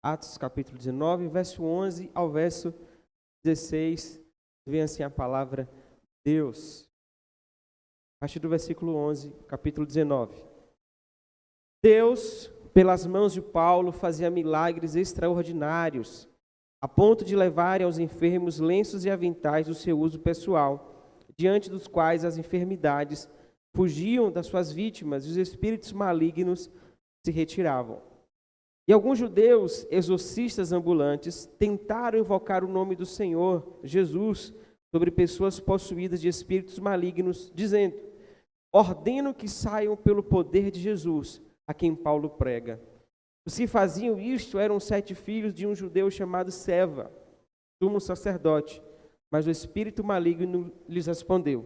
Atos capítulo 19, verso 11 ao verso 16, vem assim a palavra de Deus. A partir do versículo 11, capítulo 19. Deus, pelas mãos de Paulo, fazia milagres extraordinários, a ponto de levarem aos enfermos lenços e aventais do seu uso pessoal, diante dos quais as enfermidades fugiam das suas vítimas e os espíritos malignos se retiravam. E alguns judeus exorcistas ambulantes tentaram invocar o nome do Senhor Jesus sobre pessoas possuídas de espíritos malignos, dizendo: ordeno que saiam pelo poder de Jesus, a quem Paulo prega. Os que faziam isto eram 7 filhos de um judeu chamado Seva, sumo sacerdote. Mas o espírito maligno lhes respondeu: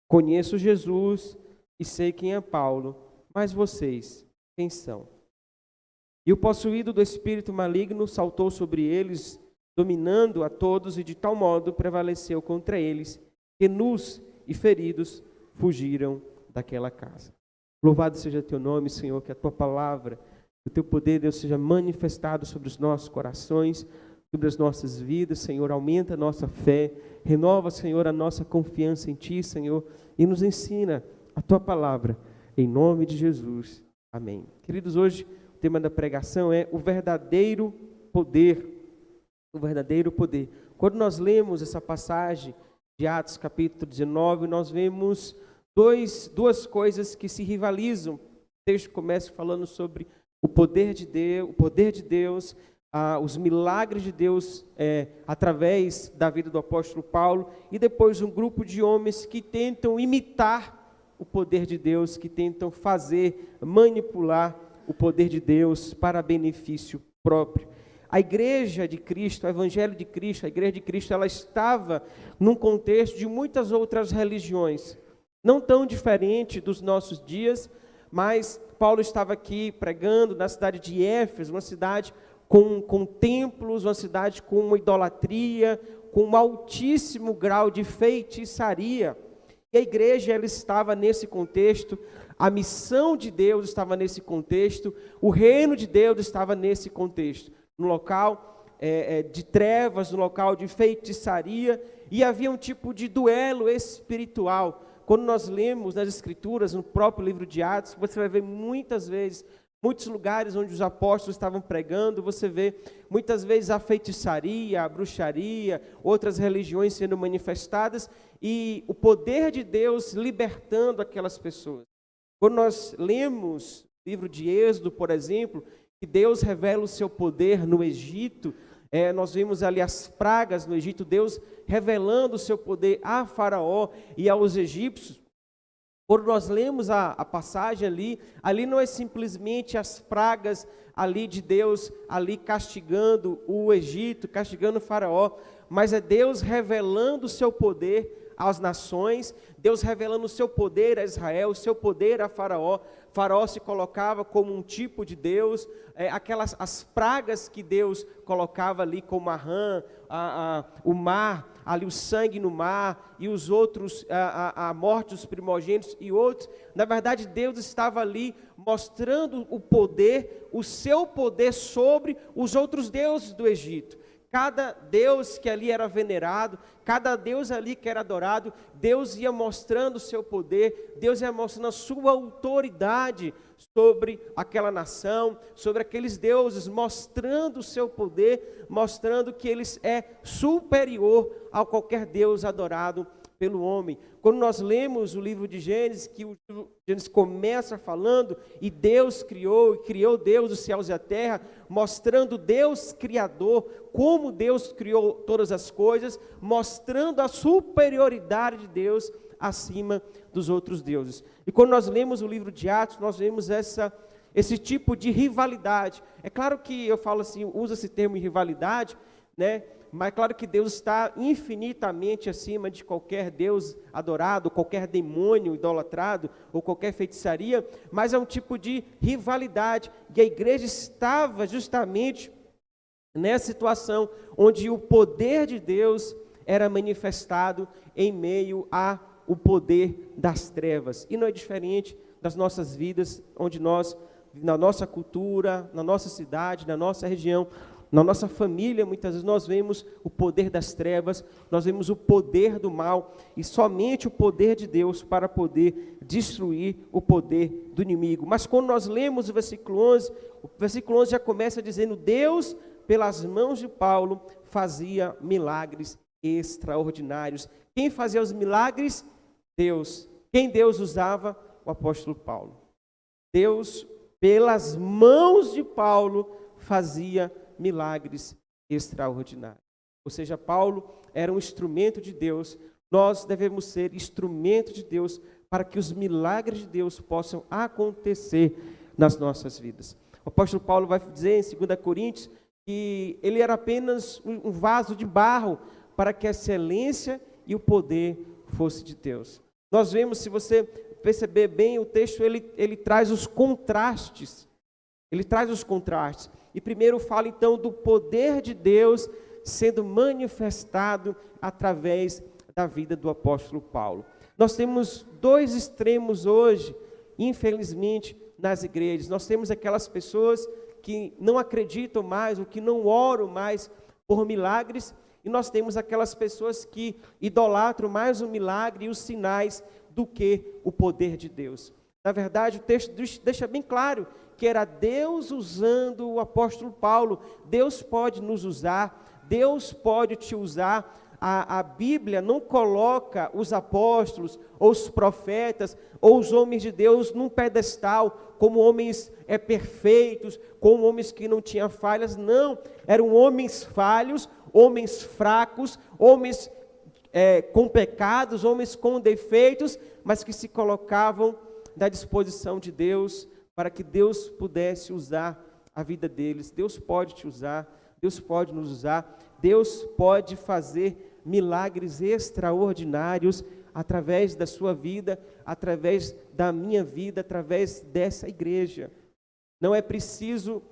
conheço Jesus e sei quem é Paulo, mas vocês, quem são? E o possuído do espírito maligno saltou sobre eles, dominando a todos, e de tal modo prevaleceu contra eles, que nus e feridos fugiram daquela casa. Louvado seja teu nome, Senhor, que a tua palavra, o teu poder, Deus, seja manifestado sobre os nossos corações, sobre as nossas vidas, Senhor. Aumenta a nossa fé, renova, Senhor, a nossa confiança em ti, Senhor, e nos ensina a tua palavra, em nome de Jesus. Amém. Queridos, hoje o tema da pregação é o verdadeiro poder. O verdadeiro poder. Quando nós lemos essa passagem de Atos capítulo 19, nós vemos duas coisas que se rivalizam. O texto começa falando sobre o poder de Deus, os milagres de Deus através da vida do apóstolo Paulo, e depois um grupo de homens que tentam imitar o poder de Deus, que tentam manipular o poder de Deus para benefício próprio. A igreja de Cristo, o evangelho de Cristo, a igreja de Cristo, ela estava num contexto de muitas outras religiões, não tão diferente dos nossos dias, mas Paulo estava aqui pregando na cidade de Éfeso, uma cidade com templos, uma cidade com uma idolatria, com um altíssimo grau de feitiçaria. E a igreja, ela estava nesse contexto, a missão de Deus estava nesse contexto, o reino de Deus estava nesse contexto, no local de trevas, no local de feitiçaria, e havia um tipo de duelo espiritual. Quando nós lemos nas Escrituras, no próprio livro de Atos, você vai ver muitas vezes, muitos lugares onde os apóstolos estavam pregando, você vê muitas vezes a feitiçaria, a bruxaria, outras religiões sendo manifestadas, e o poder de Deus libertando aquelas pessoas. Quando nós lemos o livro de Êxodo, por exemplo, que Deus revela o seu poder no Egito, nós vimos ali as pragas no Egito, Deus revelando o seu poder a Faraó e aos egípcios. Quando nós lemos a passagem ali não é simplesmente as pragas ali de Deus, ali castigando o Egito, castigando o Faraó, mas é Deus revelando o seu poder às nações, Deus revelando o seu poder a Israel, o seu poder a Faraó. Faraó se colocava como um tipo de Deus, as pragas que Deus colocava ali, como a rã, o mar, ali o sangue no mar, e os outros, a morte dos primogênitos e outros. Na verdade, Deus estava ali mostrando o seu poder sobre os outros deuses do Egito. Cada deus que ali era venerado, cada deus ali que era adorado, Deus ia mostrando o seu poder, Deus ia mostrando a sua autoridade sobre aquela nação, sobre aqueles deuses, mostrando o seu poder, mostrando que ele é superior a qualquer deus adorado pelo homem. Quando nós lemos o livro de Gênesis, que o Gênesis começa falando, e Deus criou Deus os céus e a terra, mostrando Deus criador, como Deus criou todas as coisas, mostrando a superioridade de Deus acima dos outros deuses. E quando nós lemos o livro de Atos, nós vemos esse tipo de rivalidade. É claro que eu falo assim, uso esse termo rivalidade, né? Mas claro que Deus está infinitamente acima de qualquer Deus adorado, qualquer demônio idolatrado, ou qualquer feitiçaria, mas é um tipo de rivalidade, e a igreja estava justamente nessa situação, onde o poder de Deus era manifestado em meio ao poder das trevas, e não é diferente das nossas vidas, onde nós na nossa cultura, na nossa cidade, na nossa região, na nossa família, muitas vezes nós vemos o poder das trevas, nós vemos o poder do mal, e somente o poder de Deus para poder destruir o poder do inimigo. Mas quando nós lemos o versículo 11 já começa dizendo: Deus, pelas mãos de Paulo, fazia milagres extraordinários. Quem fazia os milagres? Deus. Quem Deus usava? O apóstolo Paulo. Deus, pelas mãos de Paulo, fazia milagres extraordinários. Ou seja, Paulo era um instrumento de Deus. Nós devemos ser instrumento de Deus para que os milagres de Deus possam acontecer nas nossas vidas. O apóstolo Paulo vai dizer em 2 Coríntios que ele era apenas um vaso de barro para que a excelência e o poder fosse de Deus. Nós vemos, se você perceber bem o texto, ele traz os contrastes. Ele traz os contrastes. E primeiro fala então do poder de Deus sendo manifestado através da vida do apóstolo Paulo. Nós temos dois extremos hoje, infelizmente, nas igrejas. Nós temos aquelas pessoas que não acreditam mais, ou que não oram mais por milagres, e nós temos aquelas pessoas que idolatram mais o milagre e os sinais do que o poder de Deus. Na verdade, o texto deixa bem claro que era Deus usando o apóstolo Paulo. Deus pode nos usar, Deus pode te usar. A Bíblia não coloca os apóstolos, ou os profetas, ou os homens de Deus num pedestal, como homens perfeitos, como homens que não tinham falhas. Não, eram homens falhos, homens fracos, homens com pecados, homens com defeitos, mas que se colocavam à disposição de Deus, para que Deus pudesse usar a vida deles. Deus pode te usar, Deus pode nos usar, Deus pode fazer milagres extraordinários através da sua vida, através da minha vida, através dessa igreja. Não é preciso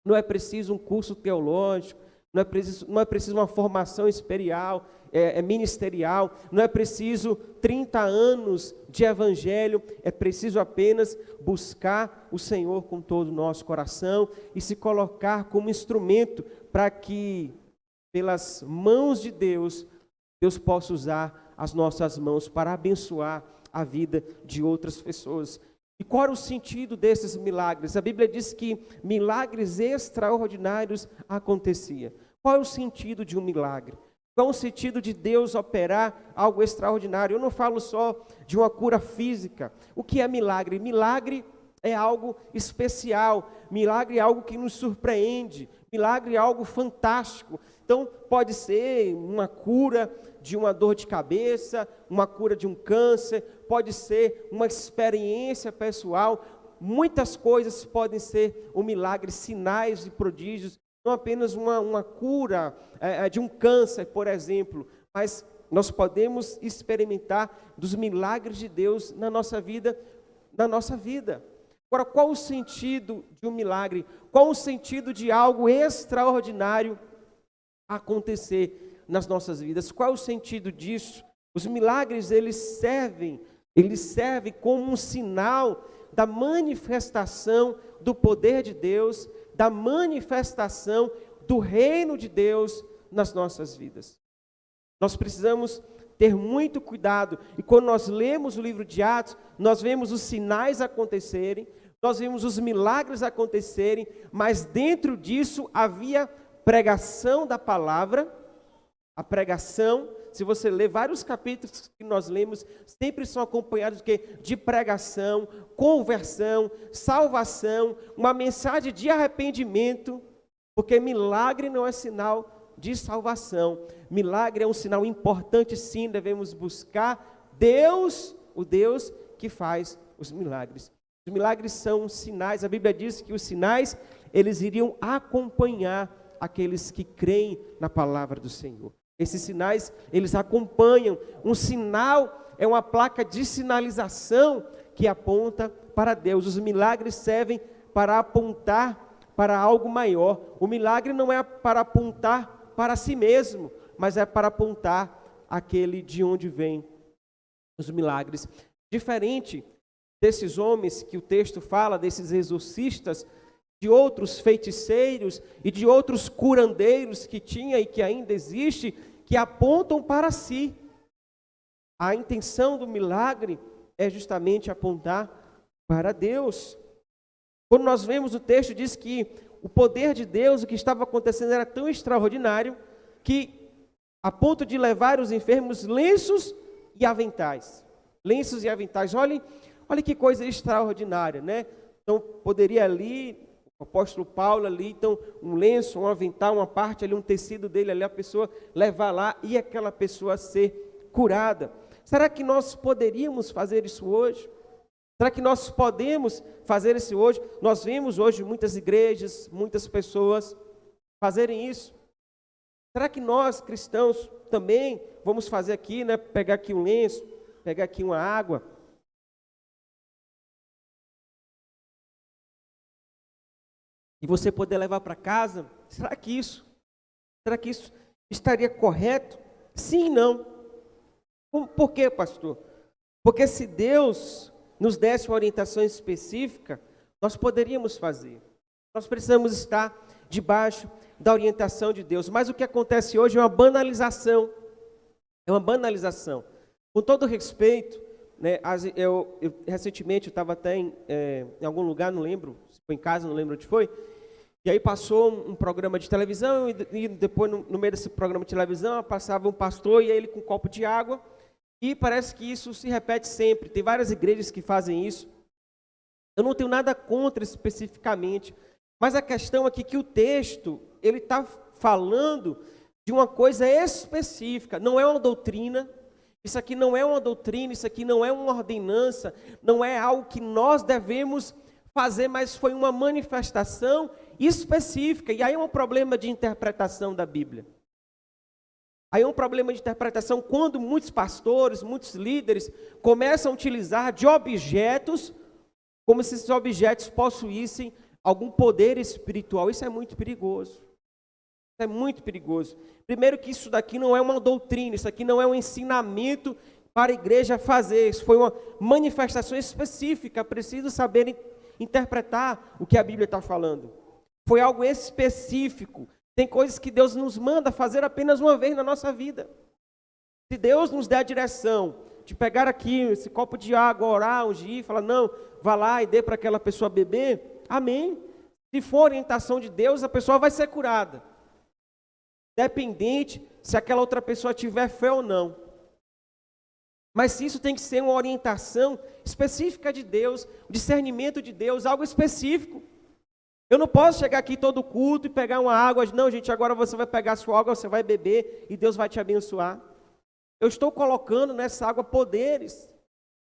um curso teológico, não é preciso uma formação ministerial, não é preciso 30 anos de evangelho, é preciso apenas buscar o Senhor com todo o nosso coração e se colocar como instrumento para que, pelas mãos de Deus, Deus possa usar as nossas mãos para abençoar a vida de outras pessoas. E qual era o sentido desses milagres? A Bíblia diz que milagres extraordinários aconteciam. Qual é o sentido de um milagre? Qual é o sentido de Deus operar algo extraordinário? Eu não falo só de uma cura física. O que é milagre? Milagre é algo especial. Milagre é algo que nos surpreende. Milagre é algo fantástico. Então, pode ser uma cura de uma dor de cabeça, uma cura de um câncer, pode ser uma experiência pessoal. Muitas coisas podem ser um milagre, sinais e prodígios. Não apenas uma cura de um câncer, por exemplo, mas nós podemos experimentar dos milagres de Deus na nossa vida. Agora, qual o sentido de um milagre? Qual o sentido de algo extraordinário acontecer nas nossas vidas? Qual é o sentido disso? Os milagres, eles servem como um sinal da manifestação do poder de Deus, da manifestação do reino de Deus nas nossas vidas. Nós precisamos ter muito cuidado, e quando nós lemos o livro de Atos, nós vemos os sinais acontecerem, nós vemos os milagres acontecerem, mas dentro disso havia pregação da palavra. A pregação, se você ler vários capítulos que nós lemos, sempre são acompanhados de pregação, conversão, salvação, uma mensagem de arrependimento, porque milagre não é sinal de salvação. Milagre é um sinal importante, sim, devemos buscar Deus, o Deus que faz os milagres. Os milagres são sinais, a Bíblia diz que os sinais, eles iriam acompanhar aqueles que creem na palavra do Senhor. Esses sinais, eles acompanham. Um sinal é uma placa de sinalização que aponta para Deus. Os milagres servem para apontar para algo maior. O milagre não é para apontar para si mesmo, mas é para apontar aquele de onde vêm os milagres. Diferente desses homens que o texto fala, desses exorcistas, de outros feiticeiros e de outros curandeiros que tinha e que ainda existe, que apontam para si. A intenção do milagre é justamente apontar para Deus. Quando nós vemos o texto, diz que o poder de Deus, o que estava acontecendo era tão extraordinário, que a ponto de levar os enfermos lenços e aventais. Lenços e aventais, olha que coisa extraordinária, né? Então, poderia ali, o apóstolo Paulo ali, então, um lenço, um avental, uma parte ali, um tecido dele ali, a pessoa levar lá e aquela pessoa ser curada. Será que nós poderíamos fazer isso hoje? Será que nós podemos fazer isso hoje? Nós vemos hoje muitas igrejas, muitas pessoas fazerem isso. Será que nós, cristãos, também vamos fazer aqui, né? Pegar aqui um lenço, pegar aqui uma água. E você poder levar para casa? Será que isso estaria correto? Sim e não. Por quê, pastor? Porque se Deus nos desse uma orientação específica, nós poderíamos fazer. Nós precisamos estar debaixo da orientação de Deus. Mas o que acontece hoje é uma banalização. É uma banalização. Com todo respeito, né, recentemente eu estava até em algum lugar, não lembro, se foi em casa, não lembro onde foi, e aí passou um programa de televisão, e depois no meio desse programa de televisão passava um pastor, e aí ele com um copo de água, e parece que isso se repete sempre. Tem várias igrejas que fazem isso. Eu não tenho nada contra especificamente, mas a questão aqui é que o texto, ele está falando de uma coisa específica, não é uma doutrina. Isso aqui não é uma doutrina, isso aqui não é uma ordenança, não é algo que nós devemos fazer, mas foi uma manifestação específica. E aí é um problema de interpretação da Bíblia. Aí é um problema de interpretação quando muitos pastores, muitos líderes começam a utilizar de objetos como se esses objetos possuíssem algum poder espiritual. Isso é muito perigoso. Isso é muito perigoso. Primeiro que isso daqui não é uma doutrina, isso aqui não é um ensinamento para a igreja fazer. Isso foi uma manifestação específica, preciso saber interpretar o que a Bíblia está falando. Foi algo específico. Tem coisas que Deus nos manda fazer apenas uma vez na nossa vida. Se Deus nos der a direção de pegar aqui esse copo de água, orar, ungir, falar, não, vá lá e dê para aquela pessoa beber, amém. Se for orientação de Deus, a pessoa vai ser curada. Dependente se aquela outra pessoa tiver fé ou não. Mas se isso tem que ser uma orientação específica de Deus, um discernimento de Deus, algo específico. Eu não posso chegar aqui todo culto e pegar uma água, não, gente, agora você vai pegar a sua água, você vai beber e Deus vai te abençoar. Eu estou colocando nessa água poderes.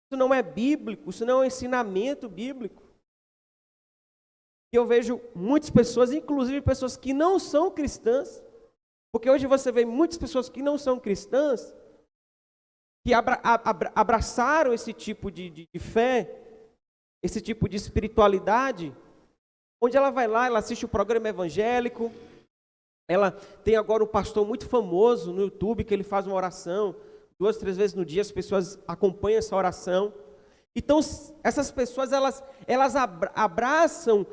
Isso não é bíblico, isso não é um ensinamento bíblico. E eu vejo muitas pessoas, inclusive pessoas que não são cristãs, porque hoje você vê muitas pessoas que não são cristãs, que abraçaram esse tipo de fé, esse tipo de espiritualidade, onde ela vai lá, ela assiste o programa evangélico, ela tem agora um pastor muito famoso no YouTube, que ele faz uma oração, 2, 3 vezes no dia, as pessoas acompanham essa oração. Então, essas pessoas, elas abraçam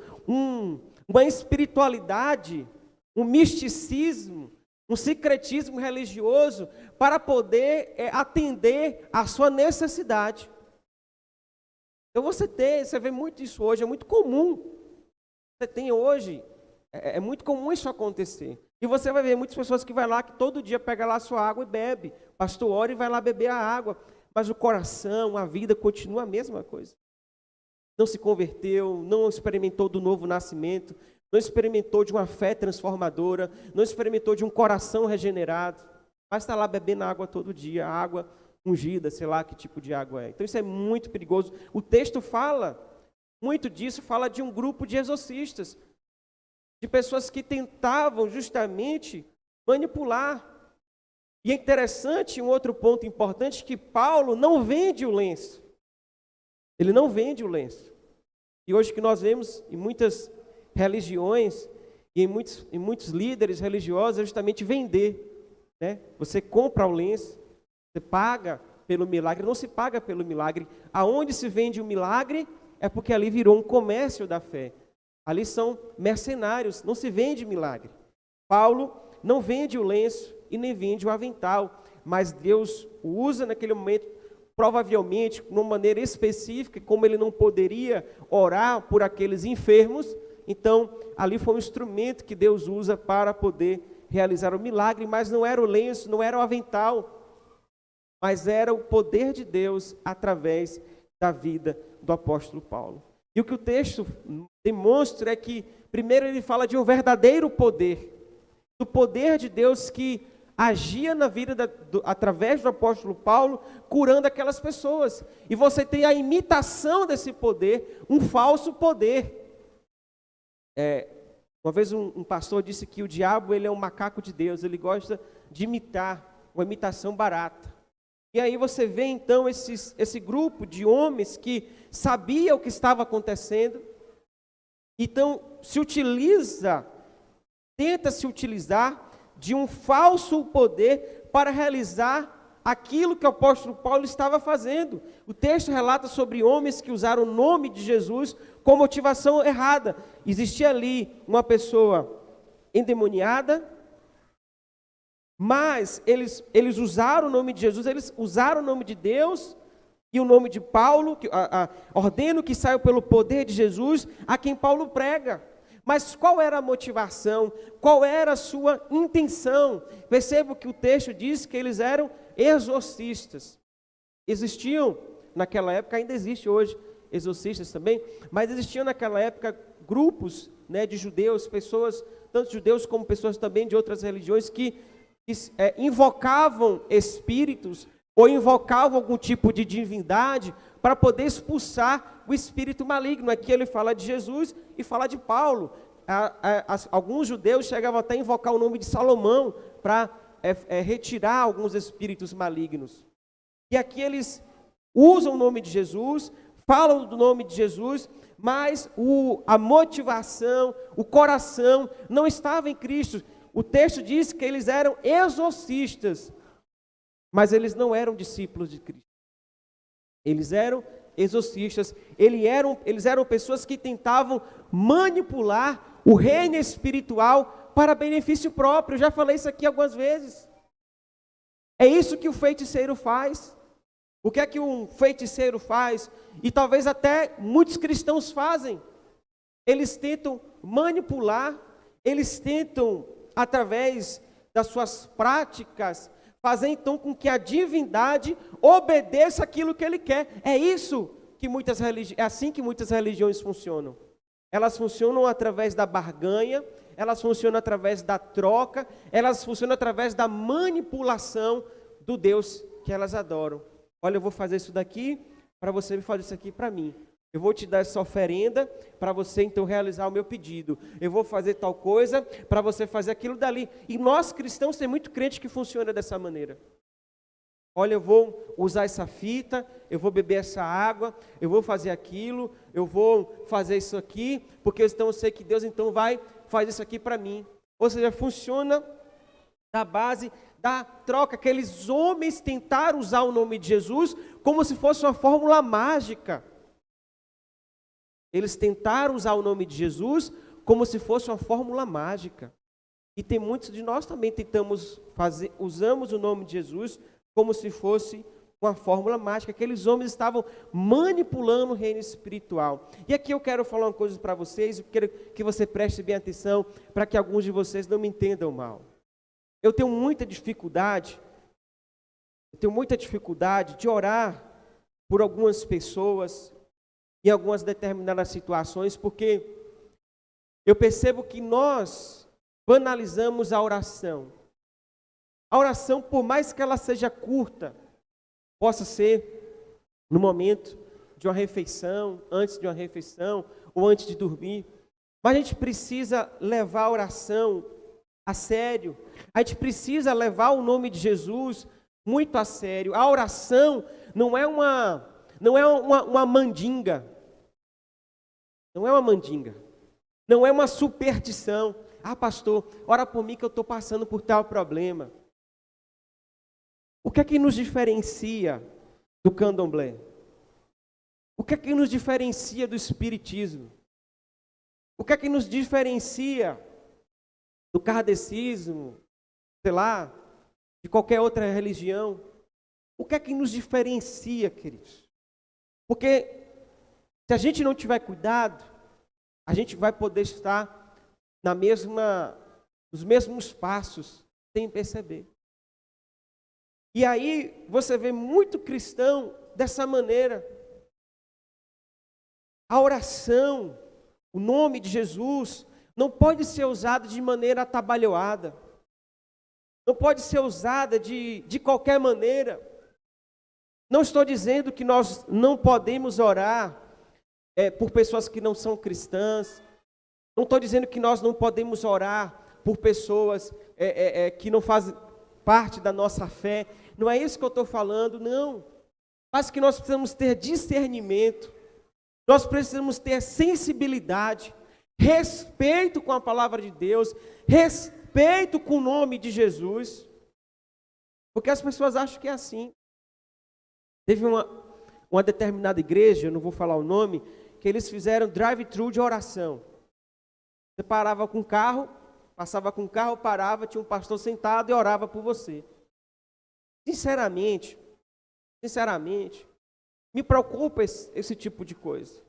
uma espiritualidade, um misticismo, um secretismo religioso, para poder atender à sua necessidade. Então você vê muito isso hoje, é muito comum. Você tem hoje, é muito comum isso acontecer. E você vai ver muitas pessoas que vai lá, que todo dia pega lá a sua água e bebe. Pastor ora e vai lá beber a água. Mas o coração, a vida continua a mesma coisa. Não se converteu, não experimentou do novo nascimento, não experimentou de uma fé transformadora, não experimentou de um coração regenerado, mas está lá bebendo água todo dia, água ungida, sei lá que tipo de água é. Então isso é muito perigoso. O texto fala muito disso, fala de um grupo de exorcistas, de pessoas que tentavam justamente manipular. E é interessante, um outro ponto importante, que Paulo não vende o lenço. Ele não vende o lenço. E hoje que nós vemos em muitas religiões e em muitos líderes religiosos é justamente vender, né? Você compra o lenço, você paga pelo milagre, não se paga pelo milagre. Aonde se vende o milagre é porque ali virou um comércio da fé. Ali são mercenários, não se vende milagre. Paulo não vende o lenço e nem vende o avental, mas Deus o usa naquele momento, provavelmente, de uma maneira específica, como ele não poderia orar por aqueles enfermos, então ali foi um instrumento que Deus usa para poder realizar o milagre, mas não era o lenço, não era o avental, mas era o poder de Deus através da vida do apóstolo Paulo. E o que o texto demonstra é que, primeiro ele fala de um verdadeiro poder, do poder de Deus que agia na vida através do apóstolo Paulo, curando aquelas pessoas. E você tem a imitação desse poder, um falso poder. Uma vez um pastor disse que o diabo ele é um macaco de Deus, ele gosta de imitar, uma imitação barata. E aí você vê então esse grupo de homens que sabia o que estava acontecendo, então tenta se utilizar de um falso poder para realizar aquilo que o apóstolo Paulo estava fazendo. O texto relata sobre homens que usaram o nome de Jesus com motivação errada. Existia ali uma pessoa endemoniada, mas eles usaram o nome de Jesus, eles usaram o nome de Deus e o nome de Paulo, ordeno que saiam pelo poder de Jesus, a quem Paulo prega. Mas qual era a motivação? Qual era a sua intenção? Perceba que o texto diz que eles eram exorcistas. Existiam naquela época, ainda existe hoje exorcistas também, mas existiam naquela época grupos, né, de judeus, pessoas, tanto judeus como pessoas também de outras religiões que invocavam espíritos ou invocavam algum tipo de divindade para poder expulsar o espírito maligno. Aqui ele fala de Jesus e fala de Paulo. Alguns judeus chegavam até a invocar o nome de Salomão para retirar alguns espíritos malignos. E aqui eles usam o nome de Jesus, falam do nome de Jesus, mas a motivação, o coração não estava em Cristo. O texto diz que eles eram exorcistas, mas eles não eram discípulos de Cristo. Eles eram exorcistas, eles eram pessoas que tentavam manipular o reino espiritual para benefício próprio. Eu já falei isso aqui algumas vezes. É isso que o feiticeiro faz. O que é que um feiticeiro faz? E talvez até muitos cristãos fazem. Eles tentam manipular, eles tentam, através das suas práticas, fazer então com que a divindade obedeça aquilo que ele quer. É assim que muitas religiões funcionam. Elas funcionam através da barganha, elas funcionam através da troca, elas funcionam através da manipulação do Deus que elas adoram. Olha, eu vou fazer isso daqui para você me fazer isso aqui para mim. Eu vou te dar essa oferenda para você então realizar o meu pedido. Eu vou fazer tal coisa para você fazer aquilo dali. E nós cristãos tem muito crente que funciona dessa maneira. Olha, eu vou usar essa fita, eu vou beber essa água, eu vou fazer aquilo, eu vou fazer isso aqui, porque então eu sei que Deus então vai fazer isso aqui para mim. Ou seja, funciona da base da troca. Aqueles homens tentaram usar o nome de Jesus como se fosse uma fórmula mágica. Eles tentaram usar o nome de Jesus como se fosse uma fórmula mágica. E tem muitos de nós também usamos o nome de Jesus como se fosse uma fórmula mágica. Aqueles homens estavam manipulando o reino espiritual. E aqui eu quero falar uma coisa para vocês, eu quero que você preste bem atenção, para que alguns de vocês não me entendam mal. Eu tenho muita dificuldade de orar por algumas pessoas, em algumas determinadas situações, porque eu percebo que nós banalizamos a oração. A oração, por mais que ela seja curta, possa ser no momento de uma refeição, antes de uma refeição, ou antes de dormir, mas a gente precisa levar a oração a sério. A gente precisa levar o nome de Jesus muito a sério. A oração não é uma mandinga. Não é uma mandinga. Não é uma superstição. Ah, pastor, ora por mim que eu estou passando por tal problema. O que é que nos diferencia do candomblé? O que é que nos diferencia do espiritismo? O que é que nos diferencia do kardecismo, sei lá, de qualquer outra religião? O que é que nos diferencia, queridos? Porque se a gente não tiver cuidado, a gente vai poder estar nos mesmos passos, sem perceber. E aí você vê muito cristão dessa maneira. A oração, o nome de Jesus, não pode ser usado de maneira atabalhoada. Não pode ser usada de qualquer maneira. Não estou dizendo que nós não podemos orar por pessoas que não são cristãs. Não estou dizendo que nós não podemos orar por pessoas que não fazem parte da nossa fé. Não é isso que eu estou falando, não. Mas que nós precisamos ter discernimento. Nós precisamos ter sensibilidade, respeito com a palavra de Deus, respeito com o nome de Jesus. Porque as pessoas acham que é assim. Teve uma determinada igreja, eu não vou falar o nome, que eles fizeram drive-thru de oração. Você parava com o carro, passava com o carro, parava, tinha um pastor sentado e orava por você. Sinceramente, me preocupa esse tipo de coisa.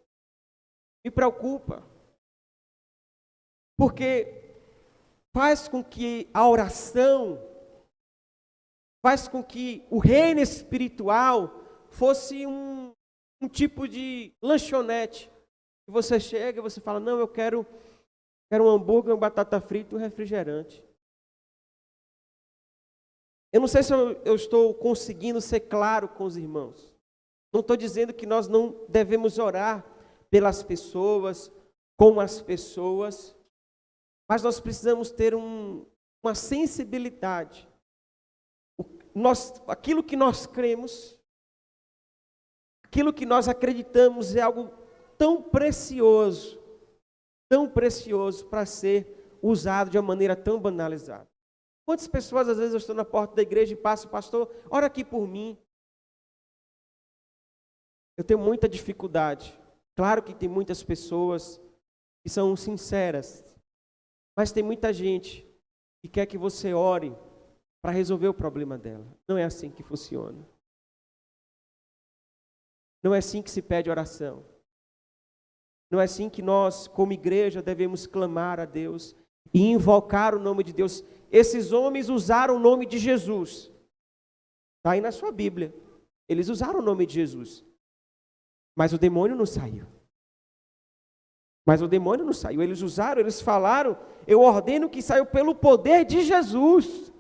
Me preocupa. Porque faz com que a oração, faz com que o reino espiritual fosse um tipo de lanchonete. E você chega e você fala, não, eu quero um hambúrguer, uma batata frita e um refrigerante. Eu não sei se eu estou conseguindo ser claro com os irmãos. Não estou dizendo que nós não devemos orar pelas pessoas, com as pessoas, mas nós precisamos ter uma sensibilidade. Aquilo que nós cremos, aquilo que nós acreditamos é algo tão precioso para ser usado de uma maneira tão banalizada. Quantas pessoas, às vezes, eu estou na porta da igreja e passo, pastor, ora aqui por mim. Eu tenho muita dificuldade. Claro que tem muitas pessoas que são sinceras, mas tem muita gente que quer que você ore para resolver o problema dela. Não é assim que funciona. Não é assim que se pede oração. Não é assim que nós, como igreja, devemos clamar a Deus e invocar o nome de Deus. Esses homens usaram o nome de Jesus. Está aí na sua Bíblia. Eles usaram o nome de Jesus. Mas o demônio não saiu. Eles usaram, eles falaram, eu ordeno que saiu pelo poder de Jesus.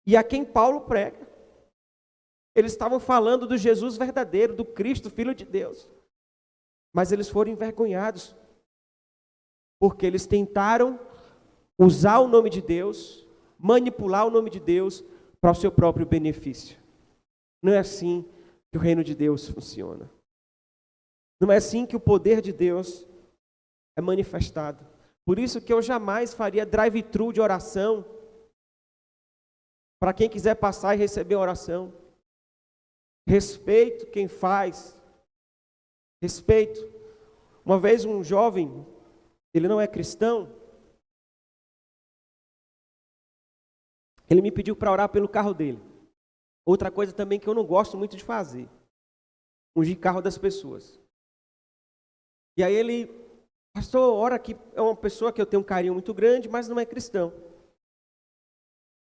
E a quem Paulo prega. Eles estavam falando do Jesus verdadeiro, do Cristo, Filho de Deus. Mas eles foram envergonhados. Porque eles tentaram usar o nome de Deus, manipular o nome de Deus para o seu próprio benefício. Não é assim que o reino de Deus funciona. Não é assim que o poder de Deus é manifestado. Por isso que eu jamais faria drive-thru de oração para quem quiser passar e receber oração. Respeito quem faz. Respeito. Uma vez um jovem, ele não é cristão, ele me pediu para orar pelo carro dele. Outra coisa também que eu não gosto muito de fazer, ungir carro das pessoas. E aí ele, pastor, ora aqui, é uma pessoa que eu tenho um carinho muito grande, mas não é cristão.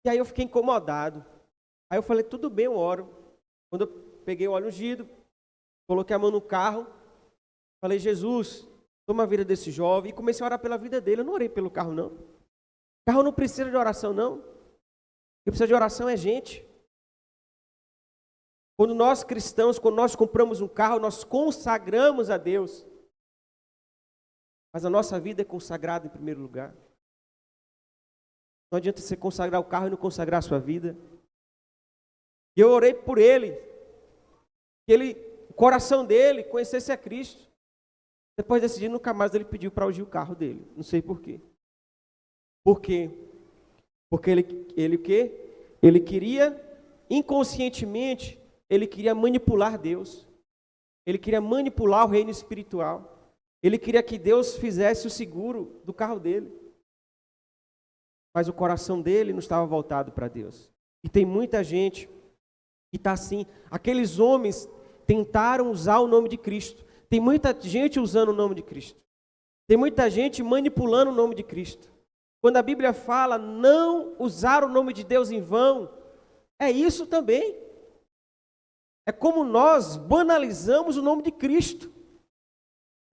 E aí eu fiquei incomodado. Aí eu falei, tudo bem, eu oro. Quando eu peguei o óleo ungido, coloquei a mão no carro, falei, Jesus, toma a vida desse jovem, e comecei a orar pela vida dele. Eu não orei pelo carro, não. O carro não precisa de oração, não. O que precisa de oração é gente. Quando nós cristãos, quando nós compramos um carro, nós consagramos a Deus. Mas a nossa vida é consagrada em primeiro lugar. Não adianta você consagrar o carro e não consagrar a sua vida. E eu orei por ele, que o coração dele conhecesse a Cristo. Depois desse dia, nunca mais ele pediu para ungir o carro dele. Não sei por quê. Por quê? Porque ele o quê? Ele queria inconscientemente ele queria manipular Deus. Ele queria manipular o reino espiritual. Ele queria que Deus fizesse o seguro do carro dele. Mas o coração dele não estava voltado para Deus. E tem muita gente que está assim. Aqueles homens tentaram usar o nome de Cristo. Tem muita gente usando o nome de Cristo. Tem muita gente manipulando o nome de Cristo. Quando a Bíblia fala não usar o nome de Deus em vão, é isso também. É como nós banalizamos o nome de Cristo.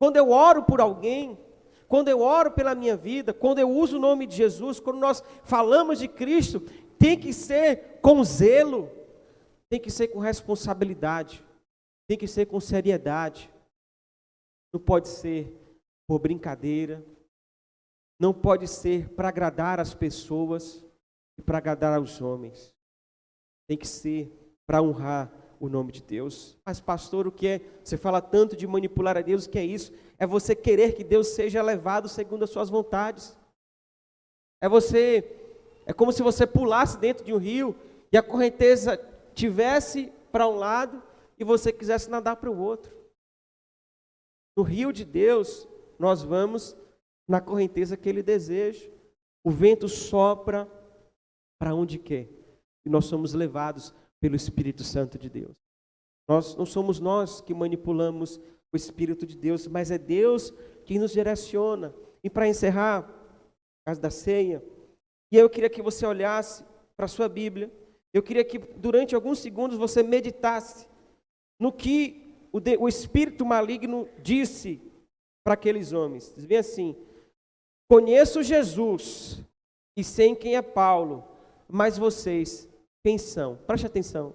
Quando eu oro por alguém, quando eu oro pela minha vida, quando eu uso o nome de Jesus, quando nós falamos de Cristo, tem que ser com zelo, tem que ser com responsabilidade, tem que ser com seriedade. Não pode ser por brincadeira, não pode ser para agradar as pessoas e para agradar aos homens. Tem que ser para honrar o nome de Deus. Mas pastor, o que é? Você fala tanto de manipular a Deus, o que é isso? É você querer que Deus seja levado segundo as suas vontades. É como se você pulasse dentro de um rio e a correnteza tivesse para um lado e você quisesse nadar para o outro. No rio de Deus, nós vamos na correnteza que Ele deseja. O vento sopra para onde quer. E nós somos levados pelo Espírito Santo de Deus. Não somos nós que manipulamos o Espírito de Deus, mas é Deus que nos direciona. E para encerrar, a casa da ceia, e eu queria que você olhasse para a sua Bíblia, eu queria que durante alguns segundos você meditasse no que o espírito maligno disse para aqueles homens. Diz bem assim: conheço Jesus e sei quem é Paulo, mas vocês quem são? Preste atenção,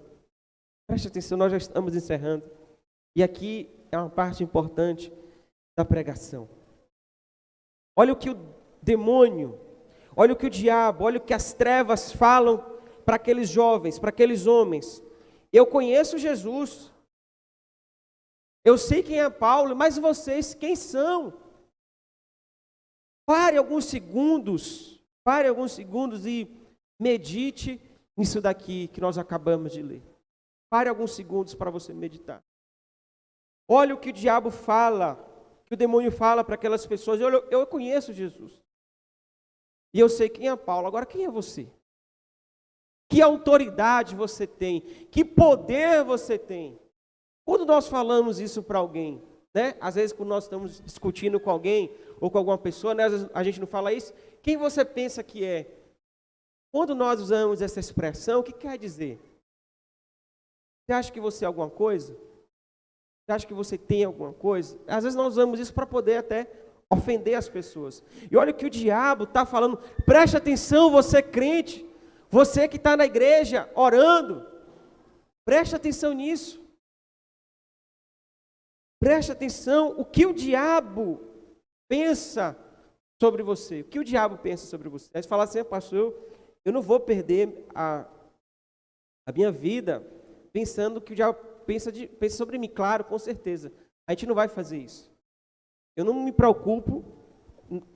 nós já estamos encerrando. E aqui é uma parte importante da pregação. Olha o que o demônio, olha o que o diabo, olha o que as trevas falam para aqueles jovens, para aqueles homens. Eu conheço Jesus, eu sei quem é Paulo, mas vocês quem são? Pare alguns segundos e medite nisso daqui que nós acabamos de ler. Pare alguns segundos para você meditar. Olha o que o diabo fala, que o demônio fala para aquelas pessoas. Eu conheço Jesus. E eu sei quem é Paulo. Agora, quem é você? Que autoridade você tem? Que poder você tem? Quando nós falamos isso para alguém, né? Às vezes quando nós estamos discutindo com alguém ou com alguma pessoa, né? Às vezes a gente não fala isso. Quem você pensa que é? Quando nós usamos essa expressão, o que quer dizer? Você acha que você é alguma coisa? Você acha que você tem alguma coisa? Às vezes nós usamos isso para poder até ofender as pessoas. E olha o que o diabo está falando. Preste atenção, você crente, você que está na igreja orando, preste atenção nisso. Preste atenção o que o diabo pensa sobre você. O que o diabo pensa sobre você. Aí você fala assim: pastor, eu não vou perder a minha vida pensando que o diabo pensa sobre mim. Claro, com certeza. A gente não vai fazer isso. Eu não me preocupo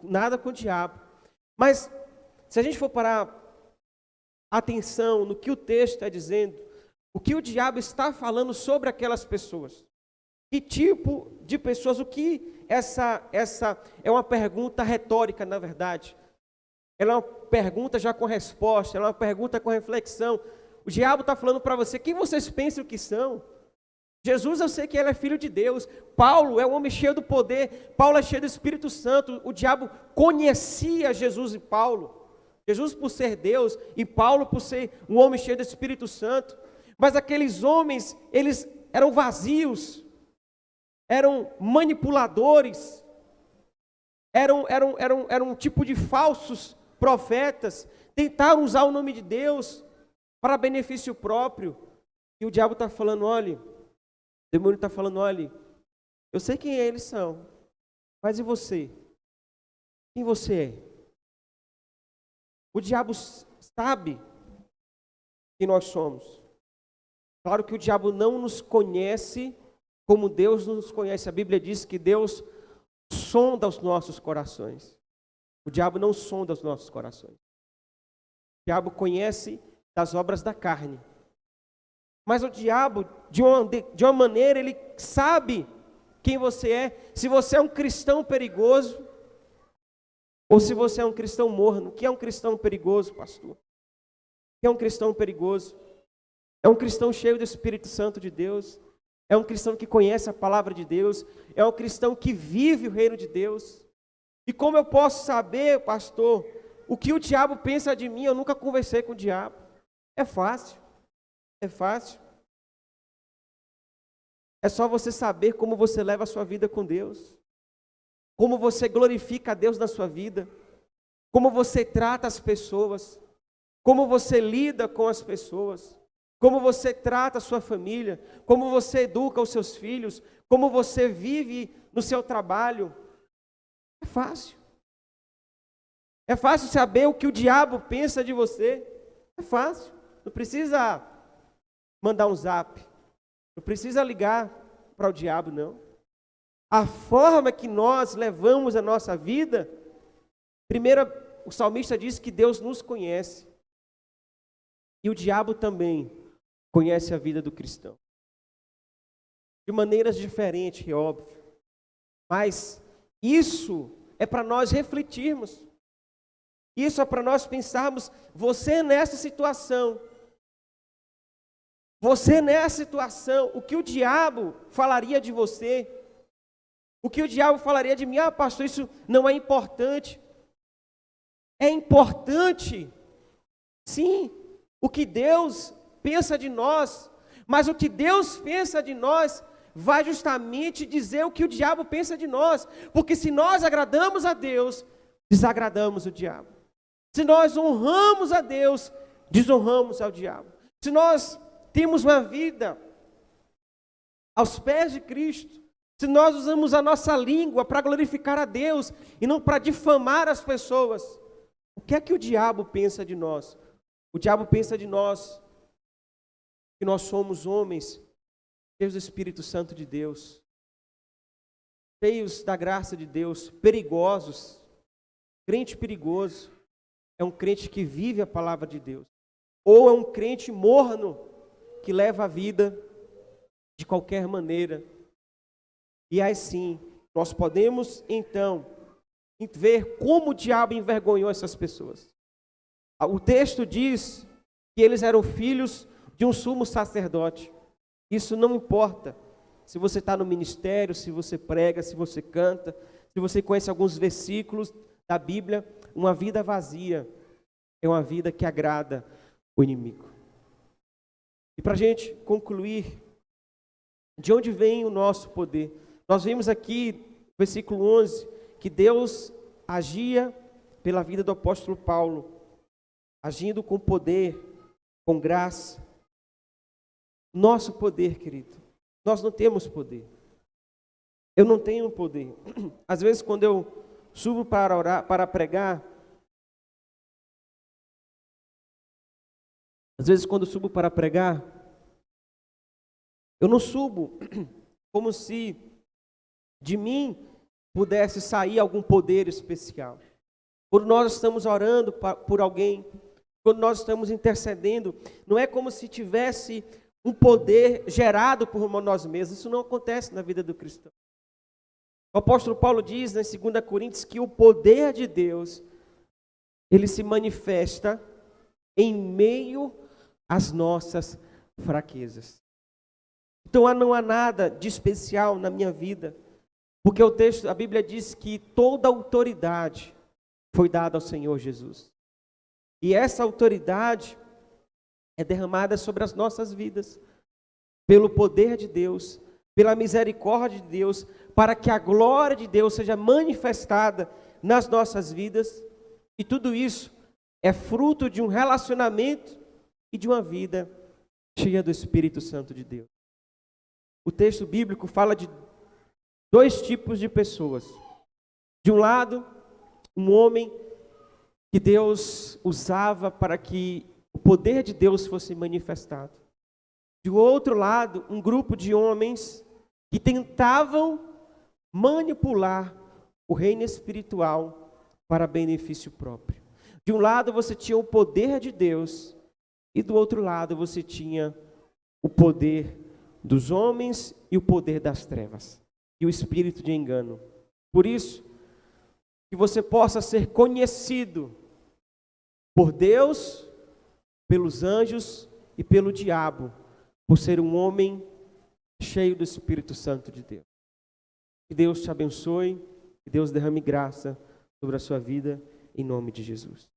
nada com o diabo. Mas, se a gente for parar atenção no que o texto está dizendo, o que o diabo está falando sobre aquelas pessoas. Que tipo de pessoas, o que essa é uma pergunta retórica, na verdade. Ela é uma pergunta já com resposta, ela é uma pergunta com reflexão. O diabo está falando para você, quem vocês pensam que são? Jesus, eu sei que ele é filho de Deus. Paulo é um homem cheio do poder. Paulo é cheio do Espírito Santo. O diabo conhecia Jesus e Paulo. Jesus por ser Deus e Paulo por ser um homem cheio do Espírito Santo. Mas aqueles homens, eles eram vazios, eram manipuladores, eram um tipo de falsos profetas, tentaram usar o nome de Deus para benefício próprio. E o diabo está falando, olha, o demônio está falando, olha, eu sei quem eles são, mas e você? Quem você é? O diabo sabe quem nós somos. Claro que o diabo não nos conhece como Deus nos conhece. A Bíblia diz que Deus sonda os nossos corações. O diabo não sonda os nossos corações. O diabo conhece das obras da carne. Mas o diabo, de uma maneira, ele sabe quem você é. Se você é um cristão perigoso, ou se você é um cristão morno. O que é um cristão perigoso, pastor? O que é um cristão perigoso? É um cristão cheio do Espírito Santo de Deus. É um cristão que conhece a palavra de Deus. É um cristão que vive o reino de Deus. E como eu posso saber, pastor, o que o diabo pensa de mim? Eu nunca conversei com o diabo. É fácil. É fácil. É só você saber como você leva a sua vida com Deus. Como você glorifica a Deus na sua vida. Como você trata as pessoas. Como você lida com as pessoas. Como você trata a sua família. Como você educa os seus filhos. Como você vive no seu trabalho. É fácil. É fácil saber o que o diabo pensa de você. É fácil. Não precisa mandar um zap. Não precisa ligar para o diabo, não. A forma que nós levamos a nossa vida, primeiro o salmista diz que Deus nos conhece. E o diabo também conhece a vida do cristão. De maneiras diferentes, é óbvio. Mas isso é para nós refletirmos. Isso é para nós pensarmos, você nessa situação, o que o diabo falaria de você? O que o diabo falaria de mim? Ah, pastor, isso não é importante. É importante, sim, o que Deus pensa de nós, mas o que Deus pensa de nós vai justamente dizer o que o diabo pensa de nós, porque se nós agradamos a Deus, desagradamos o diabo. Se nós honramos a Deus, desonramos ao diabo. Se nós temos uma vida aos pés de Cristo, se nós usamos a nossa língua para glorificar a Deus e não para difamar as pessoas, o que é que o diabo pensa de nós? O diabo pensa de nós que nós somos homens cheios do Espírito Santo de Deus, cheios da graça de Deus, perigosos. Crente perigoso é um crente que vive a palavra de Deus, ou é um crente morno que leva a vida de qualquer maneira. E assim, nós podemos então ver como o diabo envergonhou essas pessoas. O texto diz que eles eram filhos de um sumo sacerdote. Isso não importa se você está no ministério, se você prega, se você canta, se você conhece alguns versículos da Bíblia. Uma vida vazia é uma vida que agrada o inimigo. E para a gente concluir, de onde vem o nosso poder? Nós vimos aqui, versículo 11, que Deus agia pela vida do apóstolo Paulo, agindo com poder, com graça. Nosso poder, querido, nós não temos poder. Eu não tenho poder. Às vezes, quando eu subo para orar, para pregar, eu não subo como se de mim pudesse sair algum poder especial. Quando nós estamos orando por alguém, quando nós estamos intercedendo, não é como se tivesse um poder gerado por nós mesmos. Isso não acontece na vida do cristão. O apóstolo Paulo diz em 2 Coríntios que o poder de Deus, ele se manifesta em meio às nossas fraquezas. Então não há nada de especial na minha vida, porque a Bíblia diz que toda autoridade foi dada ao Senhor Jesus. E essa autoridade é derramada sobre as nossas vidas, pelo poder de Deus, pela misericórdia de Deus, para que a glória de Deus seja manifestada nas nossas vidas. E tudo isso é fruto de um relacionamento e de uma vida cheia do Espírito Santo de Deus. O texto bíblico fala de dois tipos de pessoas. De um lado, um homem que Deus usava para que o poder de Deus fosse manifestado. De outro lado, um grupo de homens que tentavam manipular o reino espiritual para benefício próprio. De um lado você tinha o poder de Deus e do outro lado você tinha o poder dos homens e o poder das trevas, e o espírito de engano. Por isso, que você possa ser conhecido por Deus, pelos anjos e pelo diabo, por ser um homem cheio do Espírito Santo de Deus. Que Deus te abençoe, que Deus derrame graça sobre a sua vida, em nome de Jesus.